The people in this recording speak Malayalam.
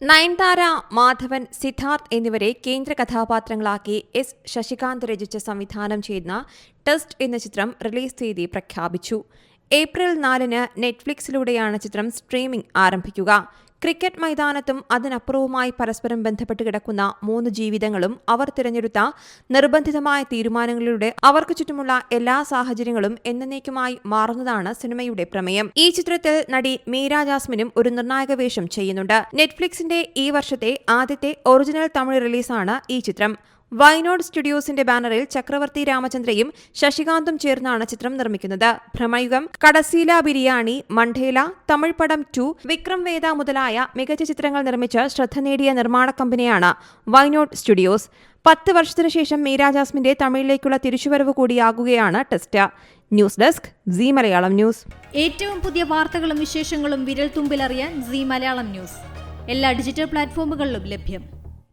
നയൻതാര, മാധവൻ, സിദ്ധാർത്ഥ് എന്നിവരെ കേന്ദ്ര കഥാപാത്രങ്ങളാക്കി എസ് ശശികാന്ത് രചിച്ച് സംവിധാനം ചെയ്യുന്ന ടെസ്റ്റ് എന്ന ചിത്രം റിലീസ് തീയതി പ്രഖ്യാപിച്ചു. ഏപ്രിൽ 4-ന് നെറ്റ്ഫ്ലിക്സിലൂടെയാണ് ചിത്രം സ്ട്രീമിംഗ് ആരംഭിക്കുക. ക്രിക്കറ്റ് മൈതാനത്തും അതിനപ്പുറവുമായി പരസ്പരം ബന്ധപ്പെട്ട് കിടക്കുന്ന 3 ജീവിതങ്ങളും അവർ തിരഞ്ഞെടുത്ത നിർബന്ധിതമായ തീരുമാനങ്ങളിലൂടെ അവർക്ക് ചുറ്റുമുള്ള എല്ലാ സാഹചര്യങ്ങളും എന്നേക്കുമായി മാറുന്നതാണ് സിനിമയുടെ പ്രമേയം. ഈ ചിത്രത്തിൽ നടി മീര ജാസ്മിനും ഒരു നിർണായക വേഷം ചെയ്യുന്നുണ്ട്. നെറ്റ്ഫ്ലിക്സിന്റെ ഈ വർഷത്തെ ആദ്യത്തെ ഒറിജിനൽ തമിഴ് റിലീസാണ് ഈ ചിത്രം. വൈനോഡ് സ്റ്റുഡിയോസിന്റെ ബാനറിൽ ചക്രവർത്തി രാമചന്ദ്രയും ശശികാന്തും ചേർന്നാണ് ചിത്രം നിർമ്മിക്കുന്നത്. ഭ്രമയുഗം, കടസീല ബിരിയാണി, മണ്ഡേല, തമിഴ് പടം 2, വിക്രം വേദ മുതലായ മികച്ച ചിത്രങ്ങൾ നിർമ്മിച്ച് ശ്രദ്ധ നേടിയ നിർമ്മാണ കമ്പനിയാണ് വൈനോഡ് സ്റ്റുഡിയോസ്. 10 വർഷത്തിനു ശേഷം മീര ജാസ്മിന്റെ തമിഴിലേക്കുള്ള തിരിച്ചുവരവ് കൂടിയാകുകയാണ് test. News desk Zee Malayalam news. ഏറ്റവും പുതിയ വാർത്തകളും വിശേഷങ്ങളും വിരൽ തുമ്പിലറിയാൻ സീ മലയാളം ന്യൂസ് എല്ലാ ഡിജിറ്റൽ പ്ലാറ്റ്ഫോമുകളിലും ലഭ്യം.